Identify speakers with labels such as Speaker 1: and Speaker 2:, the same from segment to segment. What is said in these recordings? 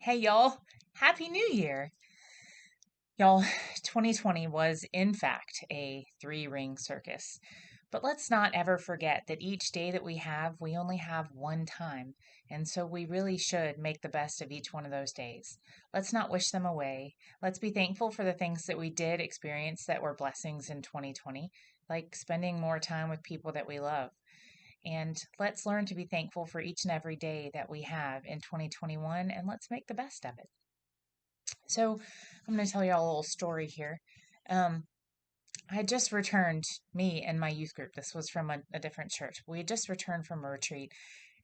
Speaker 1: Hey, y'all. Happy New Year. Y'all, 2020 was, in fact, a three-ring circus. But let's not ever forget that each day that we only have one time. And so we really should make the best of each one of those days. Let's not wish them away. Let's be thankful for the things that we did experience that were blessings in 2020, like spending more time with people that we love. And let's learn to be thankful for each and every day that we have in 2021, and let's make the best of it. So I'm going to tell you all a little story here. Um, I had just returned, me and my youth group. This was from a different church. We had just returned from a retreat,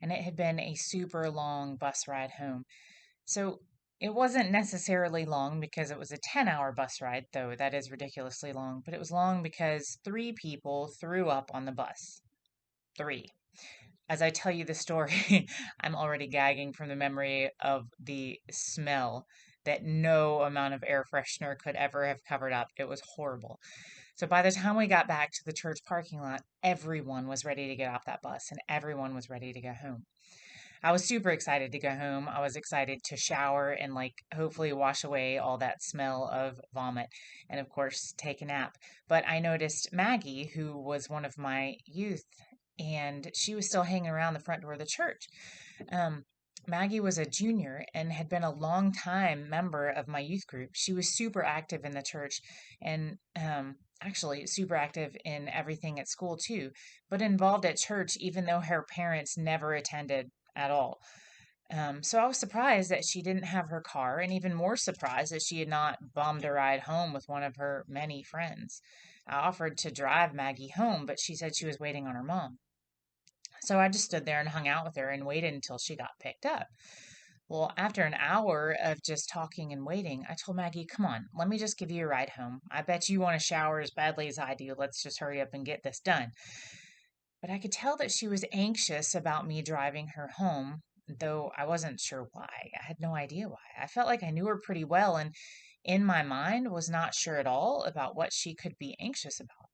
Speaker 1: and it had been a super long bus ride home. So it wasn't necessarily long because it was a 10-hour bus ride, though that is ridiculously long, but it was long because three people threw up on the bus. Three. As I tell you the story, I'm already gagging from the memory of the smell that no amount of air freshener could ever have covered up. It was horrible. So by the time we got back to the church parking lot, everyone was ready to get off that bus and everyone was ready to go home. I was super excited to go home. I was excited to shower and hopefully wash away all that smell of vomit and of course take a nap. But I noticed Maggie, who was one of my youth, and she was still hanging around the front door of the church. Um, Maggie was a junior and had been a long time member of my youth group. She was super active in the church and actually super active in everything at school too, but involved at church even though her parents never attended at all. So I was surprised that she didn't have her car, and even more surprised that she had not bummed a ride home with one of her many friends. I offered to drive Maggie home, but she said she was waiting on her mom. So I just stood there and hung out with her and waited until she got picked up. Well, after an hour of just talking and waiting, I told Maggie, come on, let me just give you a ride home. I bet you want to shower as badly as I do. Let's just hurry up and get this done. But I could tell that she was anxious about me driving her home, though I wasn't sure why. I had no idea why. I felt like I knew her pretty well and in my mind was not sure at all about what she could be anxious about.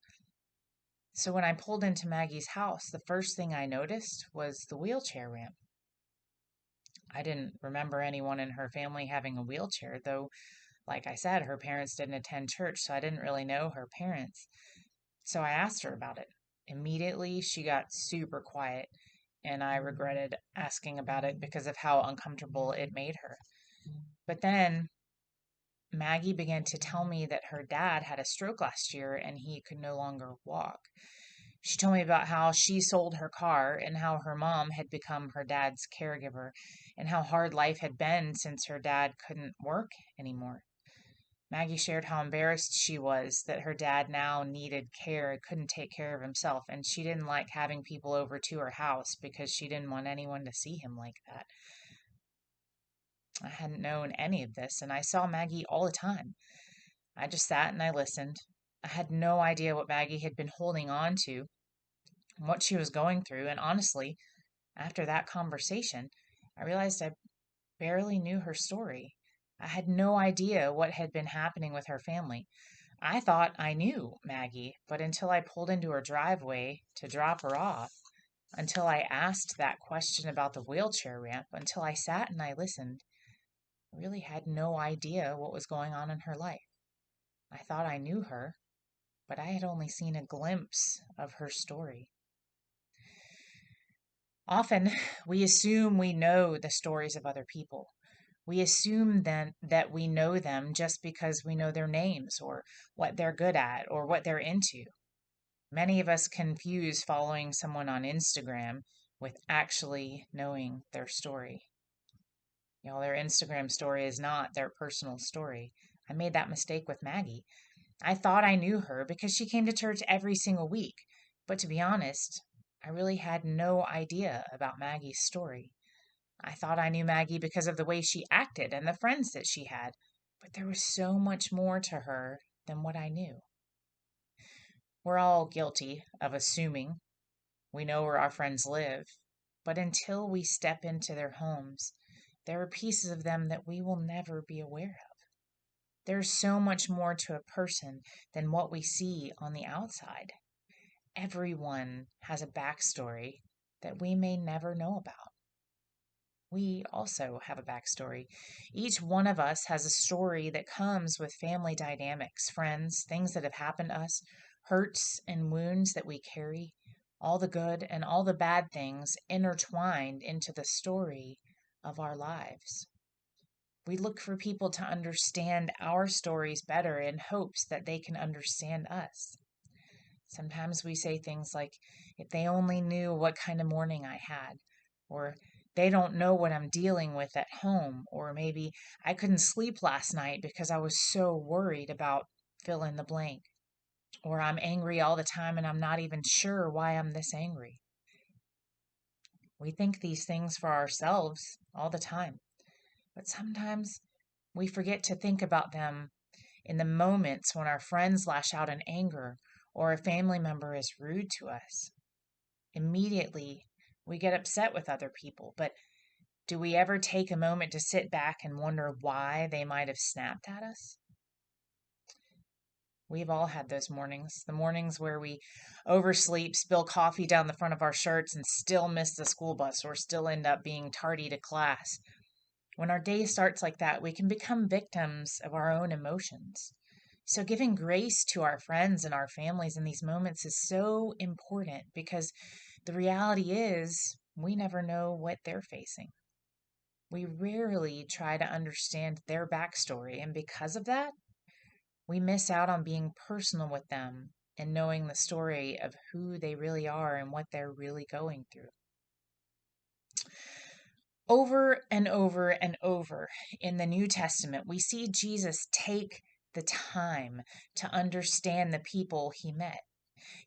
Speaker 1: So when I pulled into Maggie's house, the first thing I noticed was the wheelchair ramp. I didn't remember anyone in her family having a wheelchair, though, like I said, her parents didn't attend church, so I didn't really know her parents. So I asked her about it. Immediately, she got super quiet, and I regretted asking about it because of how uncomfortable it made her. But then Maggie began to tell me that her dad had a stroke last year and he could no longer walk. She told me about how she sold her car and how her mom had become her dad's caregiver and how hard life had been since her dad couldn't work anymore. Maggie shared how embarrassed she was that her dad now needed care and couldn't take care of himself, and she didn't like having people over to her house because she didn't want anyone to see him like that. I hadn't known any of this, and I saw Maggie all the time. I just sat and I listened. I had no idea what Maggie had been holding on to, what she was going through, and honestly, after that conversation, I realized I barely knew her story. I had no idea what had been happening with her family. I thought I knew Maggie, but until I pulled into her driveway to drop her off, until I asked that question about the wheelchair ramp, until I sat and I listened, I really had no idea what was going on in her life. I thought I knew her, but I had only seen a glimpse of her story. Often, we assume we know the stories of other people. We assume then that we know them just because we know their names or what they're good at or what they're into. Many of us confuse following someone on Instagram with actually knowing their story. Their Instagram story is not their personal story. I made that mistake with Maggie. I thought I knew her because she came to church every single week. But to be honest, I really had no idea about Maggie's story. I thought I knew Maggie because of the way she acted and the friends that she had, but there was so much more to her than what I knew. We're all guilty of assuming we know where our friends live, but until we step into their homes, there are pieces of them that we will never be aware of. There's so much more to a person than what we see on the outside. Everyone has a backstory that we may never know about. we also have a backstory. Each one of us has a story that comes with family dynamics, friends, things that have happened to us, hurts and wounds that we carry, all the good and all the bad things intertwined into the story of our lives. We look for people to understand our stories better in hopes that they can understand us. Sometimes we say things like, if they only knew what kind of morning I had, or they don't know what I'm dealing with at home, or maybe I couldn't sleep last night because I was so worried about fill in the blank, or I'm angry all the time and I'm not even sure why I'm this angry. We think these things for ourselves all the time, but sometimes we forget to think about them in the moments when our friends lash out in anger or a family member is rude to us. Immediately, we get upset with other people, but do we ever take a moment to sit back and wonder why they might have snapped at us? We've all had those mornings, the mornings where we oversleep, spill coffee down the front of our shirts, and still miss the school bus or still end up being tardy to class. When our day starts like that, we can become victims of our own emotions. So, giving grace to our friends and our families in these moments is so important because the reality is we never know what they're facing. We rarely try to understand their backstory, and because of that, we miss out on being personal with them and knowing the story of who they really are and what they're really going through. Over and over and over in the New Testament, we see Jesus take the time to understand the people he met.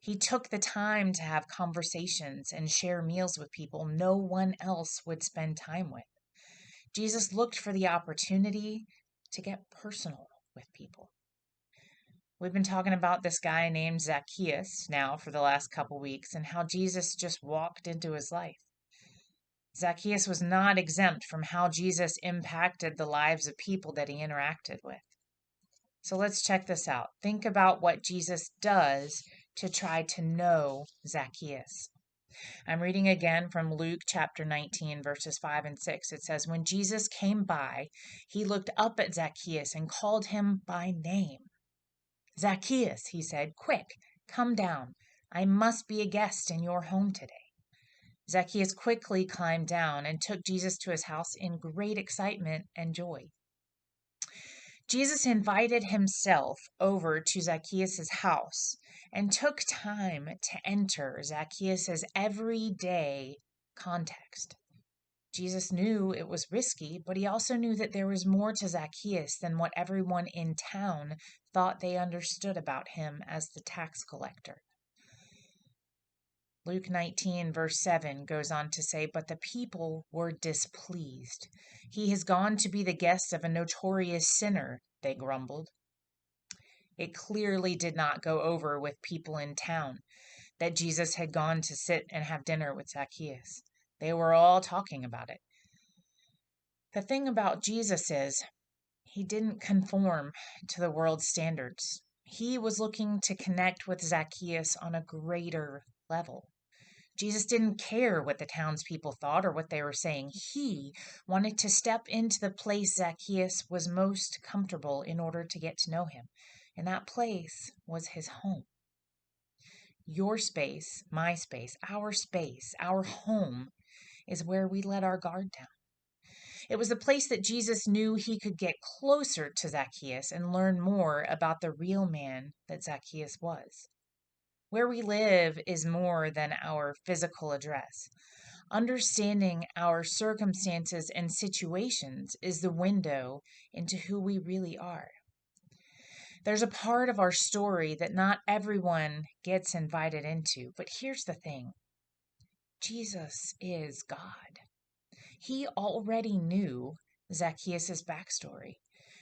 Speaker 1: He took the time to have conversations and share meals with people no one else would spend time with. Jesus looked for the opportunity to get personal with people. We've been talking about this guy named Zacchaeus now for the last couple weeks and how Jesus just walked into his life. Zacchaeus was not exempt from how Jesus impacted the lives of people that he interacted with. So let's check this out. Think about what Jesus does to try to know Zacchaeus. I'm reading again from Luke chapter 19, verses 5 and 6. It says, when Jesus came by, he looked up at Zacchaeus and called him by name. Zacchaeus, he said, quick, come down. I must be a guest in your home today. Zacchaeus quickly climbed down and took Jesus to his house in great excitement and joy. Jesus invited himself over to Zacchaeus' house and took time to enter Zacchaeus' everyday context. Jesus knew it was risky, but he also knew that there was more to Zacchaeus than what everyone in town thought they understood about him as the tax collector. Luke 19, verse 7 goes on to say, but the people were displeased. He has gone to be the guest of a notorious sinner, they grumbled. It clearly did not go over with people in town that Jesus had gone to sit and have dinner with Zacchaeus. They were all talking about it. The thing about Jesus is, he didn't conform to the world's standards. He was looking to connect with Zacchaeus on a greater level. Jesus didn't care what the townspeople thought or what they were saying. He wanted to step into the place Zacchaeus was most comfortable in order to get to know him. And that place was his home. Your space, my space, our home is where we let our guard down. It was the place that Jesus knew he could get closer to Zacchaeus and learn more about the real man that Zacchaeus was. Where we live is more than our physical address. Understanding our circumstances and situations is the window into who we really are. There's a part of our story that not everyone gets invited into, but here's the thing. Jesus is God. He already knew Zacchaeus' backstory,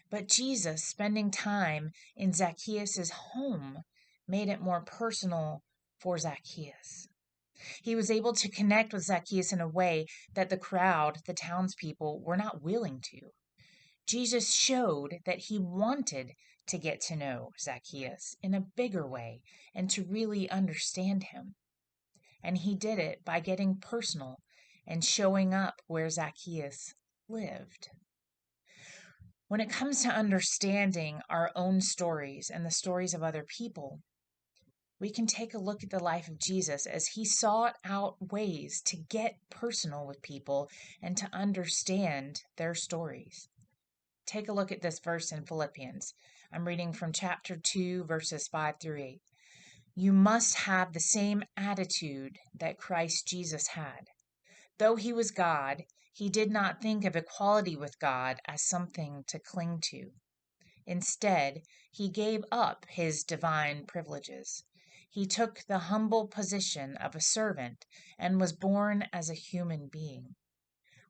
Speaker 1: but Jesus spending time in Zacchaeus' home made it more personal for Zacchaeus. He was able to connect with Zacchaeus in a way that the crowd, the townspeople, were not willing to. Jesus showed that he wanted to get to know Zacchaeus in a bigger way and to really understand him. And he did it by getting personal and showing up where Zacchaeus lived. When it comes to understanding our own stories and the stories of other people, we can take a look at the life of Jesus as he sought out ways to get personal with people and to understand their stories. Take a look at this verse in Philippians. I'm reading from chapter 2, verses 5 through 8. You must have the same attitude that Christ Jesus had. Though he was God, he did not think of equality with God as something to cling to. Instead, he gave up his divine privileges. He took the humble position of a servant and was born as a human being.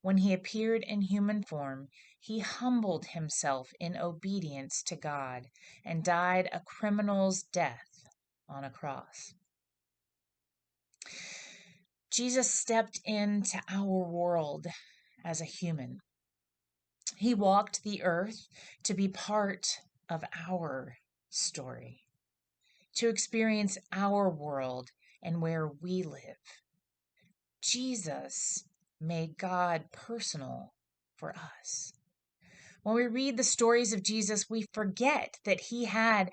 Speaker 1: When he appeared in human form, he humbled himself in obedience to God and died a criminal's death on a cross. Jesus stepped into our world as a human. He walked the earth to be part of our story, to experience our world and where we live. Jesus made God personal for us. When we read the stories of Jesus, we forget that he had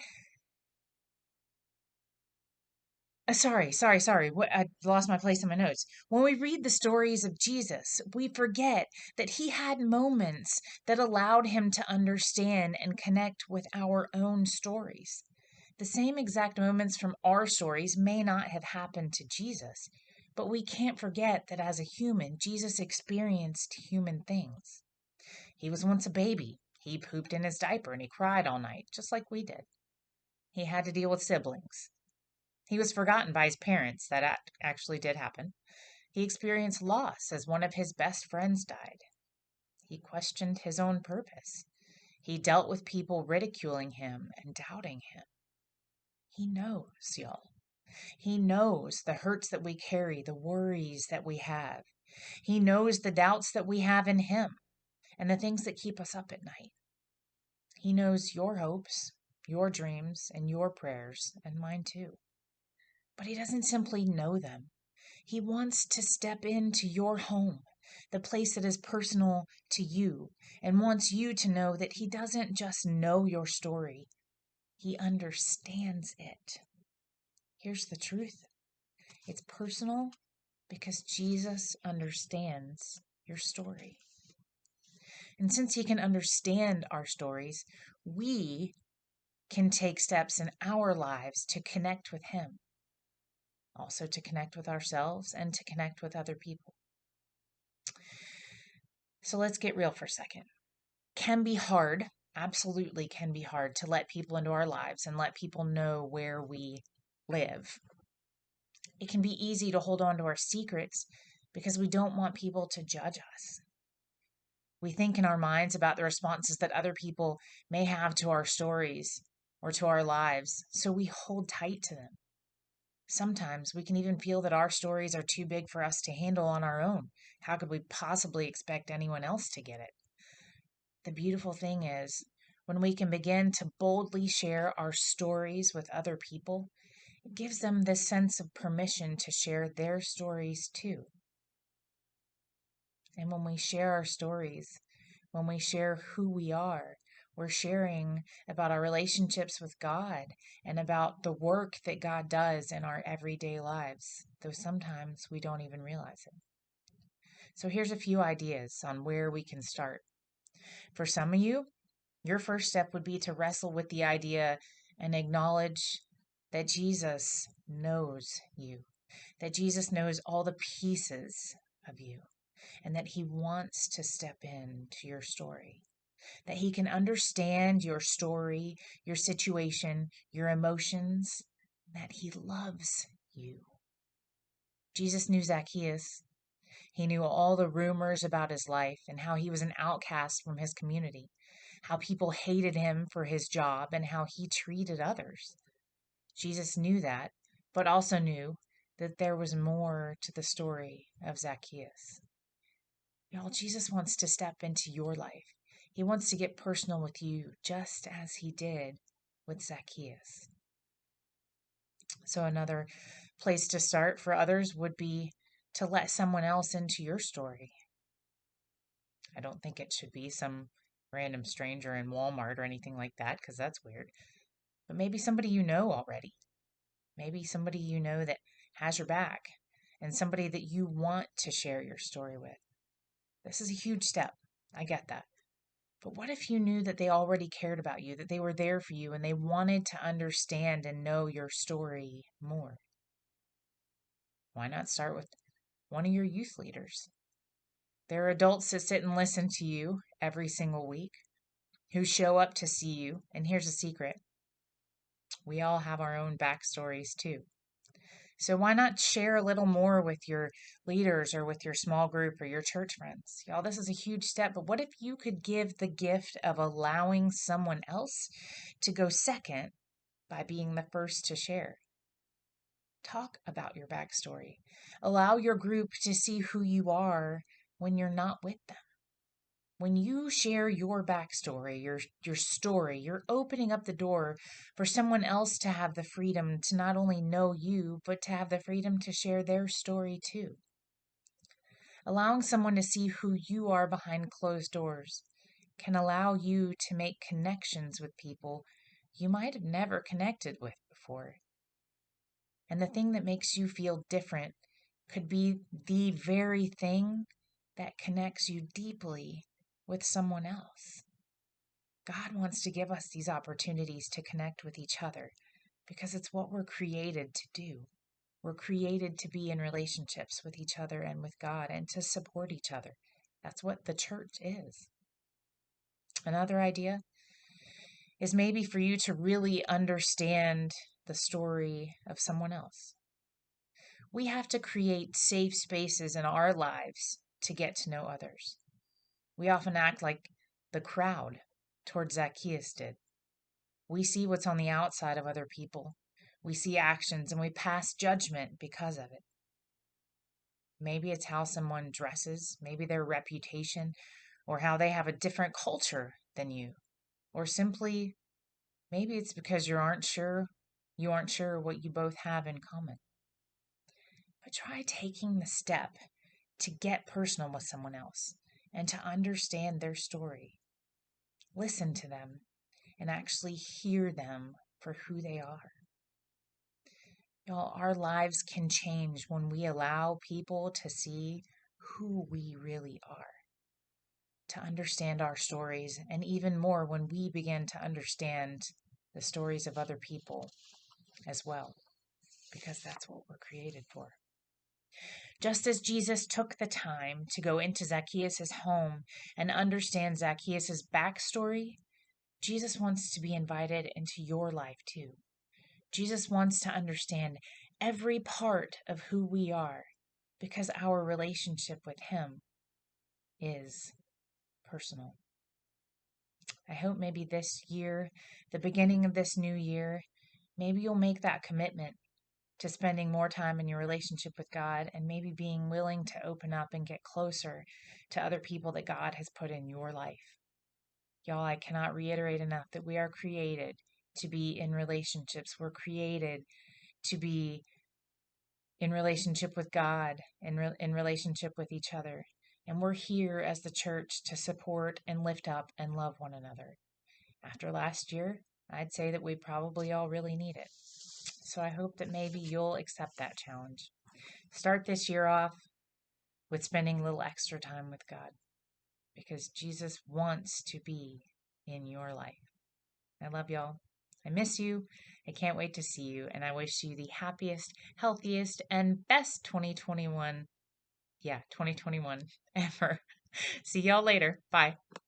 Speaker 1: sorry. I lost my place in my notes. When we read the stories of Jesus, we forget that he had moments that allowed him to understand and connect with our own stories. The same exact moments from our stories may not have happened to Jesus, but we can't forget that as a human, Jesus experienced human things. He was once a baby. He pooped in his diaper and he cried all night, just like we did. He had to deal with siblings. He was forgotten by his parents. That actually did happen. He experienced loss as one of his best friends died. He questioned his own purpose. He dealt with people ridiculing him and doubting him. He knows, y'all. He knows the hurts that we carry, the worries that we have. He knows the doubts that we have in him and the things that keep us up at night. He knows your hopes, your dreams, and your prayers, and mine too. But he doesn't simply know them. He wants to step into your home, the place that is personal to you, and wants you to know that he doesn't just know your story, he understands it. Here's the truth. It's personal because Jesus understands your story. And since he can understand our stories, we can take steps in our lives to connect with him, also to connect with ourselves and to connect with other people. So let's get real for a second. Can be hard, absolutely can be hard to let people into our lives and let people know where we live. It can be easy to hold on to our secrets because we don't want people to judge us. We think in our minds about the responses that other people may have to our stories or to our lives, so we hold tight to them. Sometimes we can even feel that our stories are too big for us to handle on our own. How could we possibly expect anyone else to get it? The beautiful thing is, when we can begin to boldly share our stories with other people, it gives them this sense of permission to share their stories too. And when we share our stories, when we share who we are, we're sharing about our relationships with God and about the work that God does in our everyday lives, though sometimes we don't even realize it. So here's a few ideas on where we can start. For some of you, your first step would be to wrestle with the idea and acknowledge that Jesus knows you, that Jesus knows all the pieces of you, and that he wants to step into your story, that he can understand your story, your situation, your emotions, that he loves you. Jesus knew Zacchaeus. He knew all the rumors about his life and how he was an outcast from his community, how people hated him for his job, and how he treated others. Jesus knew that, but also knew that there was more to the story of Zacchaeus. Y'all, Jesus wants to step into your life. He wants to get personal with you just as he did with Zacchaeus. So another place to start for others would be to let someone else into your story? I don't think it should be some random stranger in Walmart or anything like that, because that's weird. But maybe somebody you know already. Maybe somebody you know that has your back and somebody that you want to share your story with. This is a huge step. I get that. But what if you knew that they already cared about you, that they were there for you, and they wanted to understand and know your story more? Why not start with one of your youth leaders? There are adults that sit and listen to you every single week, who show up to see you. And here's a secret: we all have our own backstories too. So why not share a little more with your leaders or with your small group or your church friends? Y'all, this is a huge step, but what if you could give the gift of allowing someone else to go second by being the first to share? Talk about your backstory. Allow your group to see who you are when you're not with them. When you share your backstory, your story, you're opening up the door for someone else to have the freedom to not only know you, but to have the freedom to share their story too. Allowing someone to see who you are behind closed doors can allow you to make connections with people you might have never connected with before. And the thing that makes you feel different could be the very thing that connects you deeply with someone else. God wants to give us these opportunities to connect with each other because it's what we're created to do. We're created to be in relationships with each other and with God and to support each other. That's what the church is. Another idea is maybe for you to really understand the story of someone else. We have to create safe spaces in our lives to get to know others. We often act like the crowd towards Zacchaeus did. We see what's on the outside of other people. We see actions and we pass judgment because of it. Maybe it's how someone dresses, maybe their reputation, or how they have a different culture than you. Or simply, maybe it's because you aren't sure what you both have in common. But try taking the step to get personal with someone else and to understand their story. Listen to them and actually hear them for who they are. Y'all, our lives can change when we allow people to see who we really are, to understand our stories, and even more when we begin to understand the stories of other people as well, because that's what we're created for. Just as Jesus took the time to go into Zacchaeus' home and understand Zacchaeus' backstory, Jesus wants to be invited into your life too. Jesus wants to understand every part of who we are because our relationship with Him is personal. I hope maybe this year, the beginning of this new year, maybe you'll make that commitment to spending more time in your relationship with God and maybe being willing to open up and get closer to other people that God has put in your life. Y'all, I cannot reiterate enough that we are created to be in relationships. We're created to be in relationship with God and in relationship with each other. And we're here as the church to support and lift up and love one another. After last year, I'd say that we probably all really need it. So I hope that maybe you'll accept that challenge. Start this year off with spending a little extra time with God because Jesus wants to be in your life. I love y'all. I miss you. I can't wait to see you. And I wish you the happiest, healthiest, and best 2021 ever. See y'all later. Bye.